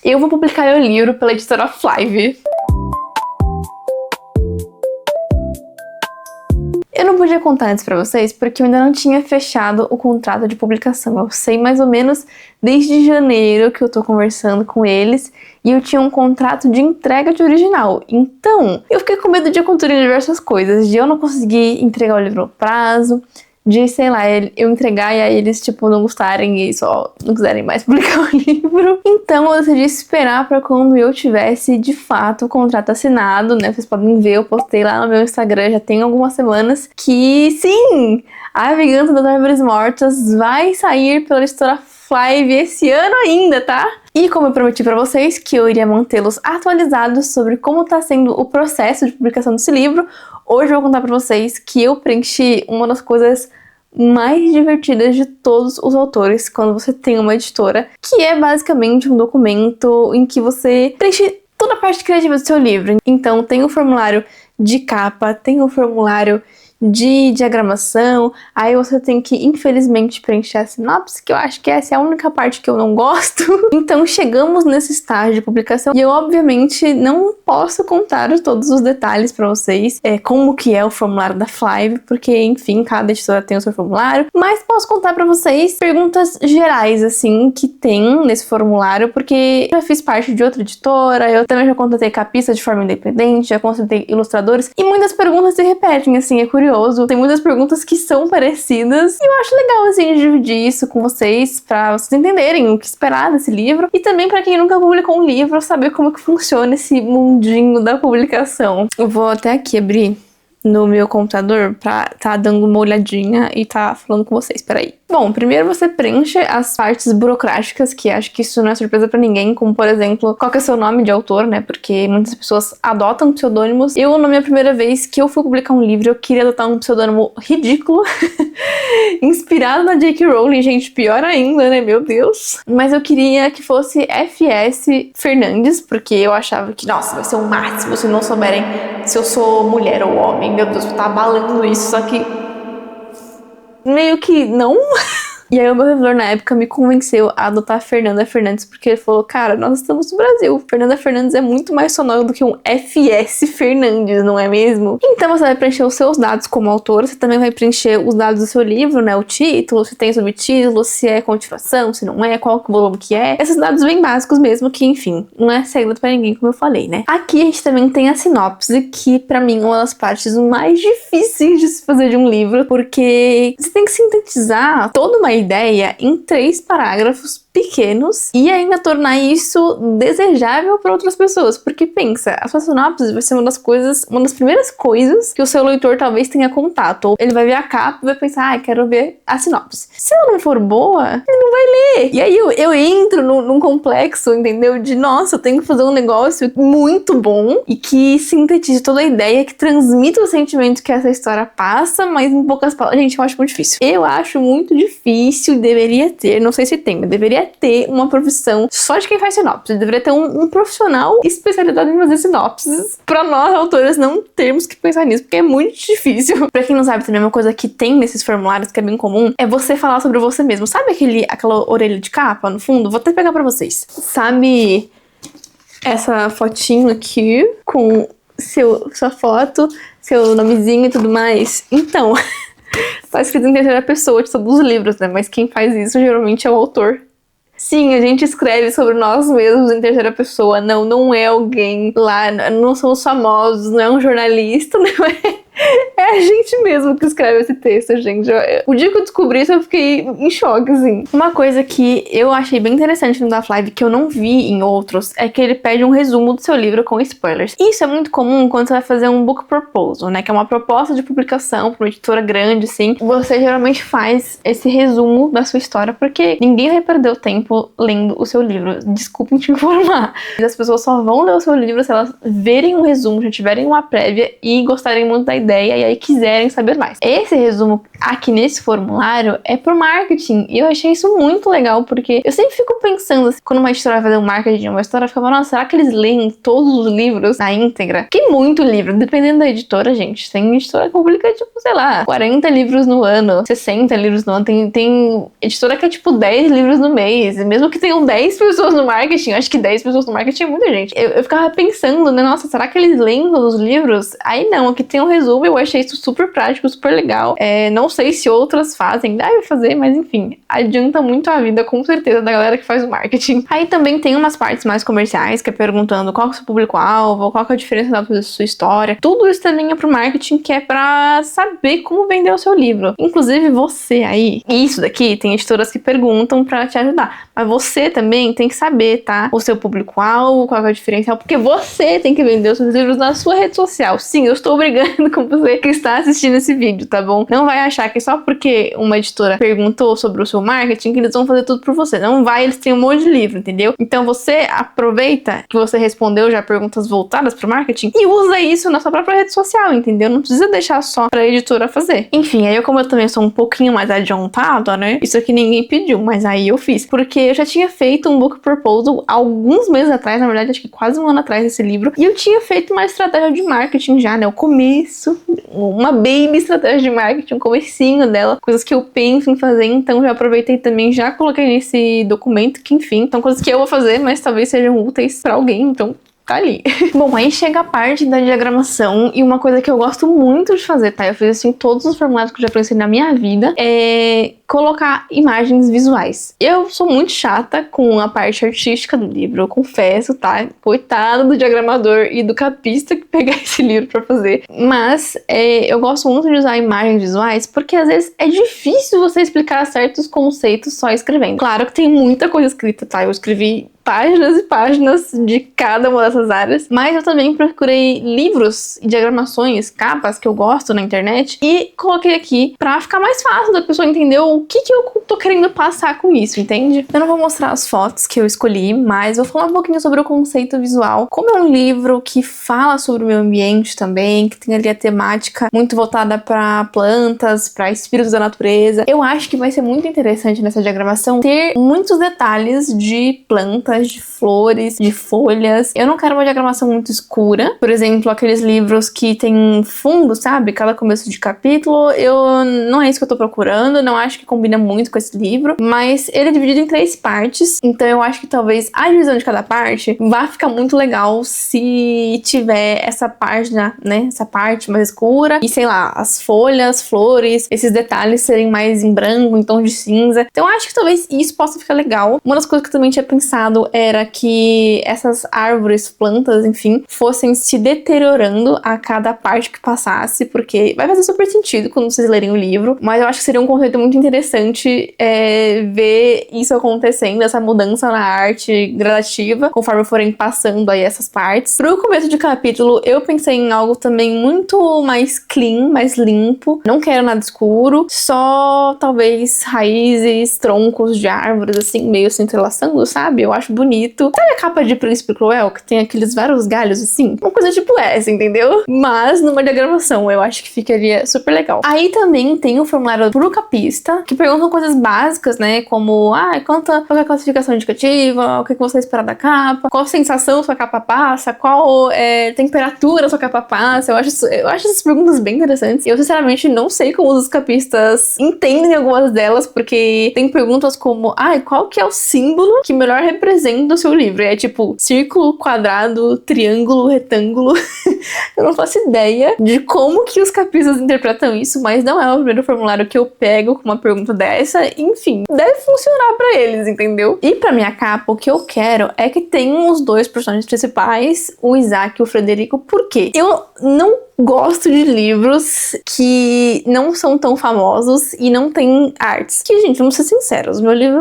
Eu vou publicar o livro pela editora Flive. Eu não podia contar antes pra vocês porque eu ainda não tinha fechado o contrato de publicação. Eu sei mais ou menos desde janeiro que eu tô conversando com eles e eu tinha um contrato de entrega de original. Então, eu fiquei com medo de acontecer diversas coisas, de eu não conseguir entregar o livro no prazo, de, sei lá, eu entregar e aí eles, não gostarem e só não quiserem mais publicar o livro. Então eu decidi esperar pra quando eu tivesse, de fato, o contrato assinado, né? Vocês podem ver, eu postei lá no meu Instagram, já tem algumas semanas, que sim! A Vingança das Árvores Mortas vai sair pela editora Flive esse ano ainda, tá? E como eu prometi pra vocês que eu iria mantê-los atualizados sobre como tá sendo o processo de publicação desse livro, hoje eu vou contar pra vocês que eu preenchi uma das coisas mais divertidas de todos os autores quando você tem uma editora, que é basicamente um documento em que você preenche toda a parte criativa do seu livro. Então tem o formulário de capa, tem o formulário de diagramação, aí você tem que, infelizmente, preencher a sinopse, que eu acho que essa é a única parte que eu não gosto. Então chegamos nesse estágio de publicação e eu, obviamente, não posso contar todos os detalhes pra vocês, como que é o formulário da Flive, porque, enfim, cada editora tem o seu formulário, mas posso contar pra vocês perguntas gerais, assim, que tem nesse formulário, porque eu já fiz parte de outra editora, eu também já contratei capista de forma independente, já contratei ilustradores, e muitas perguntas se repetem, assim, é curioso. Tem muitas perguntas que são parecidas e eu acho legal, assim, dividir isso com vocês pra vocês entenderem o que esperar desse livro e também pra quem nunca publicou um livro saber como que funciona esse mundinho da publicação. Eu vou até aqui abrir no meu computador pra tá dando uma olhadinha e tá falando com vocês, peraí. Bom, primeiro você preenche as partes burocráticas, que acho que isso não é surpresa pra ninguém, como por exemplo, qual que é o seu nome de autor, né, porque muitas pessoas adotam pseudônimos. Eu, na minha primeira vez que eu fui publicar um livro, eu queria adotar um pseudônimo ridículo, inspirado na J.K. Rowling, gente, pior ainda, né, meu Deus. Mas eu queria que fosse F.S. Fernandes, porque eu achava que, nossa, vai ser o máximo se não souberem se eu sou mulher ou homem. Meu Deus, tá abalando isso, só que meio que não. E aí o meu revisor na época me convenceu a adotar Fernanda Fernandes, porque ele falou, cara, nós estamos no Brasil, Fernanda Fernandes é muito mais sonoro do que um F.S. Fernandes, não é mesmo? Então você vai preencher os seus dados como autor, você também vai preencher os dados do seu livro, né, o título, se tem subtítulo, se é continuação, se não é, qual que volume que é, esses dados bem básicos mesmo, que enfim, não é segredo pra ninguém, como eu falei, né? Aqui a gente também tem a sinopse, que pra mim é uma das partes mais difíceis de se fazer de um livro, porque você tem que sintetizar toda uma ideia em 3 parágrafos pequenos e ainda tornar isso desejável para outras pessoas, porque pensa, a sua sinopse vai ser uma das primeiras coisas que o seu leitor talvez tenha contato, ou ele vai ver a capa e vai pensar, quero ver a sinopse. Se ela não for boa, ele não vai ler. E aí eu entro num complexo, entendeu? De, nossa, eu tenho que fazer um negócio muito bom e que sintetize toda a ideia, que transmita o sentimento que essa história passa, mas em poucas palavras. Gente, eu acho muito difícil. Eu acho muito difícil, deveria ter, não sei se tem, mas deveria ter uma profissão só de quem faz sinopse. Deveria ter um profissional especializado em fazer sinopses pra nós, autores, não termos que pensar nisso, porque é muito difícil. Pra quem não sabe, também uma coisa que tem nesses formulários, que é bem comum, é você falar sobre você mesmo. Sabe aquela orelha de capa no fundo? Vou até pegar pra vocês. Sabe essa fotinho aqui com sua foto, seu nomezinho e tudo mais? Então, tá escrito em terceira pessoa de todos os livros, né? Mas quem faz isso geralmente é o autor. Sim, a gente escreve sobre nós mesmos em terceira pessoa. Não é alguém lá, não somos famosos, não é um jornalista, não é... É a gente mesmo que escreve esse texto, gente. O dia que eu descobri isso, eu fiquei em choque, assim. Uma coisa que eu achei bem interessante no da Flive, que eu não vi em outros, é que ele pede um resumo do seu livro com spoilers. Isso é muito comum quando você vai fazer um book proposal, né? Que é uma proposta de publicação para uma editora grande, assim. Você geralmente faz esse resumo da sua história, porque ninguém vai perder o tempo lendo o seu livro. Desculpem te informar. As pessoas só vão ler o seu livro se elas verem um resumo, já tiverem uma prévia e gostarem muito da ideia ideia e aí quiserem saber mais. Esse resumo aqui nesse formulário é pro marketing, e eu achei isso muito legal, porque eu sempre fico pensando assim, quando uma editora vai fazer um marketing de uma história, eu ficava, nossa, será que eles leem todos os livros na íntegra? Que muito livro, dependendo da editora, gente. Tem editora que publica, tipo, sei lá, 40 livros no ano, 60 livros no ano, tem editora que é tipo 10 livros no mês, e mesmo que tenham 10 pessoas no marketing, eu acho que 10 pessoas no marketing é muita gente. Eu ficava pensando, né, nossa, será que eles leem todos os livros? Aí não, aqui tem um resumo, eu achei isso super prático, super legal. Não sei se outras fazem, deve fazer, mas enfim, adianta muito a vida, com certeza, da galera que faz o marketing. Aí também tem umas partes mais comerciais, que é perguntando qual que é o seu público-alvo, qual que é a diferença da sua história. Tudo isso também é pro marketing, que é pra saber como vender o seu livro. Inclusive você aí, e isso daqui, tem editoras que perguntam pra te ajudar, mas você também tem que saber, tá? O seu público-alvo, qual que é o diferencial, porque você tem que vender os seus livros na sua rede social. Sim, eu estou brigando com você que está assistindo esse vídeo, tá bom? Não vai achar que só porque uma editora perguntou sobre o seu marketing que eles vão fazer tudo por você. Não vai, eles têm um monte de livro, entendeu? Então você aproveita que você respondeu já perguntas voltadas pro marketing e usa isso na sua própria rede social, entendeu? Não precisa deixar só pra editora fazer. Enfim, aí como eu também sou um pouquinho mais adiantada, né? Isso aqui ninguém pediu, mas aí eu fiz. Porque eu já tinha feito um book proposal alguns meses atrás, na verdade, acho que quase um ano atrás desse livro, e eu tinha feito uma estratégia de marketing já, né? O começo, uma baby estratégia de marketing, um comecinho dela, coisas que eu penso em fazer, então já aproveitei também, já coloquei nesse documento, que enfim, são coisas que eu vou fazer, mas talvez sejam úteis pra alguém, então tá ali. Bom, aí chega a parte da diagramação, e uma coisa que eu gosto muito de fazer, tá? Eu fiz assim todos os formulários que eu já pensei na minha vida, é colocar imagens visuais. Eu sou muito chata com a parte artística do livro, eu confesso, tá? Coitado do diagramador e do capista que pegar esse livro pra fazer. Mas eu gosto muito de usar imagens visuais, porque às vezes é difícil você explicar certos conceitos só escrevendo. Claro que tem muita coisa escrita, tá? Eu escrevi páginas e páginas de cada uma dessas áreas, mas eu também procurei livros e diagramações, capas que eu gosto na internet e coloquei aqui pra ficar mais fácil da pessoa entender o que eu tô querendo passar com isso, entende? Eu não vou mostrar as fotos que eu escolhi, mas vou falar um pouquinho sobre o conceito visual. Como é um livro que fala sobre o meio ambiente também, que tem ali a temática muito voltada pra plantas, pra espíritos da natureza, eu acho que vai ser muito interessante nessa diagramação ter muitos detalhes de plantas, de flores, de folhas. Eu não quero uma diagramação muito escura. Por exemplo, aqueles livros que tem fundo, sabe? Cada começo de capítulo. Não é isso que eu tô procurando. Não acho que combina muito com esse livro. Mas ele é dividido em 3 partes. Então eu acho que talvez a divisão de cada parte vá ficar muito legal se tiver essa página, né? Essa parte mais escura. E sei lá, as folhas, flores, esses detalhes serem mais em branco, em tom de cinza. Então eu acho que talvez isso possa ficar legal. Uma das coisas que eu também tinha pensado era que essas árvores, plantas, enfim, fossem se deteriorando a cada parte que passasse, porque vai fazer super sentido quando vocês lerem o livro, mas eu acho que seria um conceito muito interessante ver isso acontecendo, essa mudança na arte gradativa, conforme forem passando aí essas partes. Pro começo de capítulo, eu pensei em algo também muito mais clean, mais limpo, não quero nada escuro, só talvez raízes, troncos de árvores, assim, meio se entrelaçando, sabe? Eu acho bonito. Sabe a capa de Príncipe Cruel, que tem aqueles vários galhos assim? Uma coisa tipo essa, entendeu? Mas numa diagramação, eu acho que ficaria super legal. Aí também tem o formulário pro capista, que perguntam coisas básicas, né? Como, qual é a classificação indicativa, o que você espera da capa, qual sensação sua capa passa, qual temperatura sua capa passa. Eu acho essas perguntas bem interessantes. Eu, sinceramente, não sei como os capistas entendem algumas delas, porque tem perguntas como, qual que é o símbolo que melhor representa o seu livro? É tipo, círculo, quadrado, triângulo, retângulo. Eu não faço ideia de como que os capistas interpretam isso, mas não é o primeiro formulário que eu pego com uma pergunta dessa. Enfim, deve funcionar pra eles, entendeu? E pra minha capa, o que eu quero é que tenham os 2 personagens principais, o Isaac e o Frederico. Por quê? Eu não gosto de livros que não são tão famosos e não tem artes. Que, gente, vamos ser sinceros, meu livro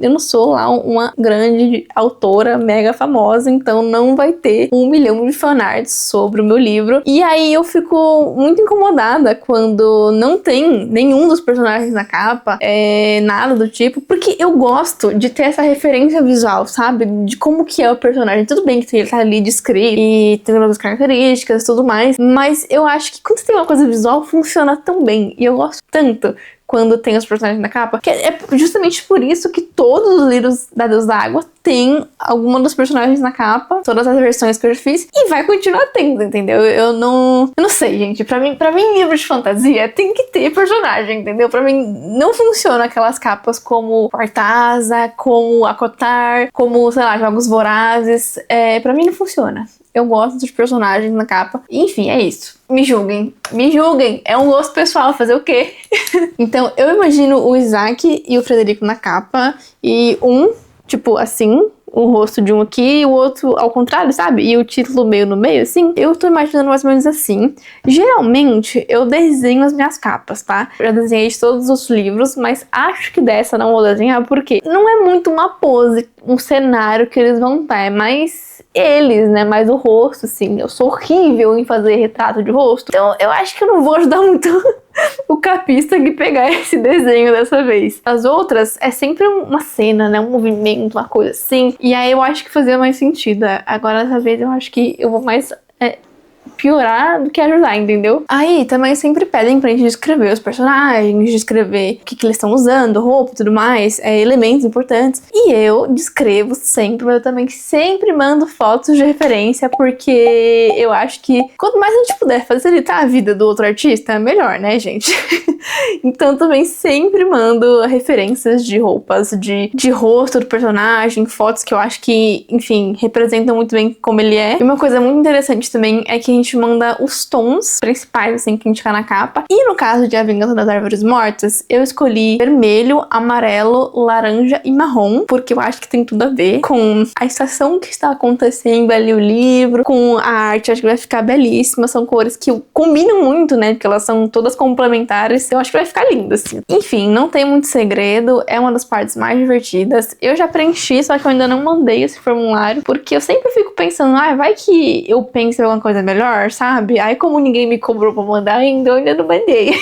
eu não sou lá uma grande autora mega famosa, então não vai ter 1 milhão de fanarts sobre o meu livro. E aí eu fico muito incomodada quando não tem nenhum dos personagens na capa, nada do tipo, porque eu gosto de ter essa referência visual, sabe? De como que é o personagem. Tudo bem que ele tá ali descrito e tem outras características e tudo mais, mas Mas eu acho que quando tem uma coisa visual, funciona tão bem. E eu gosto tanto quando tem os personagens na capa, que é justamente por isso que todos os livros da Deus da Água tem alguma dos personagens na capa, todas as versões que eu já fiz, e vai continuar tendo, entendeu? Eu não sei, gente. Pra mim, livro de fantasia tem que ter personagem, entendeu? Pra mim, não funciona aquelas capas como Quartaza, como Acotar, como, sei lá, Jogos Vorazes. Pra mim não funciona. Eu gosto dos personagens na capa. Enfim, é isso. Me julguem. Me julguem. É um gosto pessoal. Fazer o quê? Então, eu imagino o Isaac e o Frederico na capa. E tipo, assim, o rosto de um aqui e o outro ao contrário, sabe? E o título meio no meio, assim. Eu tô imaginando mais ou menos assim. Geralmente, eu desenho as minhas capas, tá? Eu já desenhei de todos os livros, mas acho que dessa não vou desenhar, porque não é muito uma pose, um cenário que eles vão estar. É mais eles, né? Mais o rosto, assim. Eu sou horrível em fazer retrato de rosto. Então, eu acho que eu não vou ajudar muito o capista que pegar esse desenho dessa vez. As outras é sempre uma cena, né? Um movimento, uma coisa assim. E aí eu acho que fazia mais sentido. Agora, dessa vez, eu acho que eu vou mais piorar do que ajudar, entendeu? Aí também sempre pedem pra gente descrever os personagens, descrever o que eles estão usando, roupa e tudo mais, elementos importantes. E eu descrevo sempre, mas eu também sempre mando fotos de referência, porque eu acho que quanto mais a gente puder facilitar a vida do outro artista, melhor, né, gente? Então também sempre mando referências de roupas, de rosto do personagem, fotos que eu acho que, enfim, representam muito bem como ele é. E uma coisa muito interessante também é que a gente manda os tons principais, assim, que indicar na capa. E no caso de A Vingança das Árvores Mortas, eu escolhi vermelho, amarelo, laranja e marrom, porque eu acho que tem tudo a ver com a estação que está acontecendo ali, o livro, com a arte. Acho que vai ficar belíssima. São cores que combinam muito, né, porque elas são todas complementares. Eu acho que vai ficar lindo, assim. Enfim, não tem muito segredo, é uma das partes mais divertidas. Eu já preenchi, só que eu ainda não mandei esse formulário, porque eu sempre fico pensando, vai que eu pense em alguma coisa melhor, sabe? Aí como ninguém me cobrou pra mandar ainda, eu ainda não mandei.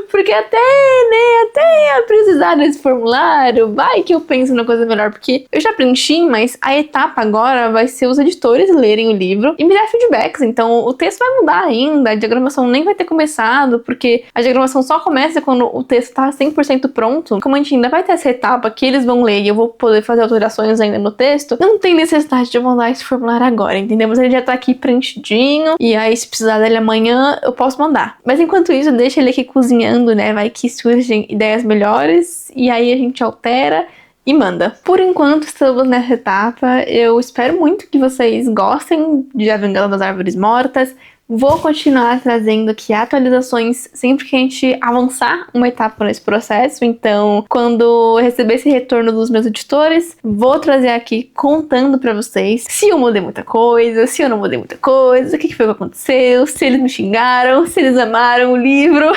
Porque até ia precisar desse formulário, vai que eu penso numa coisa melhor, porque eu já preenchi, mas a etapa agora vai ser os editores lerem o livro e me dar feedbacks, então o texto vai mudar ainda, a diagramação nem vai ter começado, porque a diagramação só começa quando o texto tá 100% pronto. Como a gente ainda vai ter essa etapa que eles vão ler e eu vou poder fazer alterações ainda no texto, não tem necessidade de eu mandar esse formulário agora, entendeu? Mas ele já tá aqui preenchidinho, e aí se precisar dele amanhã, eu posso mandar. Mas enquanto isso, deixa ele aqui cozinhando, né? Vai que surgem ideias melhores, e aí a gente altera e manda. Por enquanto, estamos nessa etapa. Eu espero muito que vocês gostem de A Vingança das Árvores Mortas. Vou continuar trazendo aqui atualizações sempre que a gente avançar uma etapa nesse processo. Então, quando eu receber esse retorno dos meus editores, vou trazer aqui contando pra vocês se eu mudei muita coisa, se eu não mudei muita coisa, o que foi que aconteceu, se eles me xingaram, se eles amaram o livro.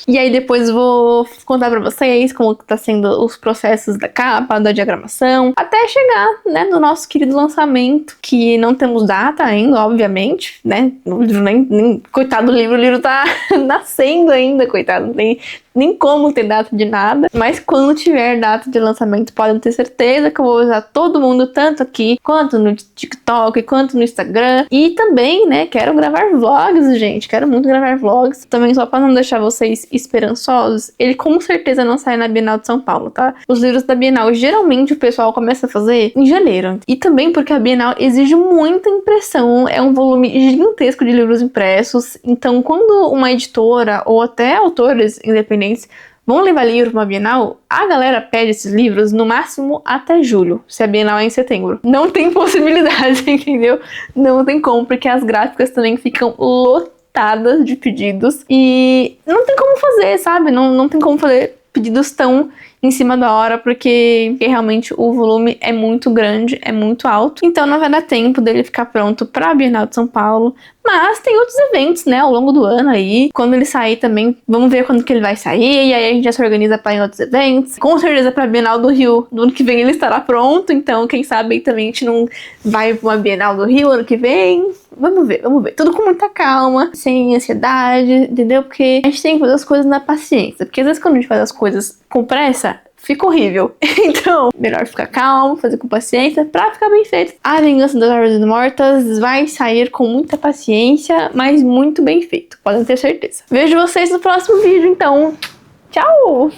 E aí depois vou contar pra vocês como tá sendo os processos da capa, da diagramação, até chegar, né, no nosso querido lançamento, que não temos data ainda, obviamente, né? Coitado do livro, o livro tá nascendo ainda, coitado, não tem nem como ter data de nada, mas quando tiver data de lançamento, podem ter certeza que eu vou usar todo mundo, tanto aqui, quanto no TikTok, quanto no Instagram, e também, né, quero gravar vlogs, gente, quero muito gravar vlogs, também só pra não deixar vocês esperançosos, ele com certeza não sai na Bienal de São Paulo, tá? Os livros da Bienal, geralmente o pessoal começa a fazer em janeiro, e também porque a Bienal exige muita impressão, é um volume gigantesco de livros impressos, então quando uma editora, ou até autores independentes vão levar livro para uma Bienal, a galera pede esses livros no máximo até julho, se a Bienal é em setembro. Não tem possibilidade, entendeu? Não tem como, porque as gráficas também ficam lotadas de pedidos e não tem como fazer, sabe? Não tem como fazer pedidos tão em cima da hora, porque realmente o volume é muito grande, é muito alto, então não vai dar tempo dele ficar pronto para a Bienal de São Paulo. Mas tem outros eventos, né, ao longo do ano aí. Quando ele sair também, vamos ver quando que ele vai sair, e aí a gente já se organiza para ir em outros eventos. Com certeza para a Bienal do Rio, do ano que vem ele estará pronto, então quem sabe aí também a gente não vai para uma Bienal do Rio ano que vem. Vamos ver. Tudo com muita calma, sem ansiedade, entendeu? Porque a gente tem que fazer as coisas na paciência. Porque às vezes quando a gente faz as coisas com pressa, fica horrível. Então, melhor ficar calmo, fazer com paciência pra ficar bem feito. A Vingança das Árvores Mortas vai sair com muita paciência, mas muito bem feito, podem ter certeza. Vejo vocês no próximo vídeo, então. Tchau!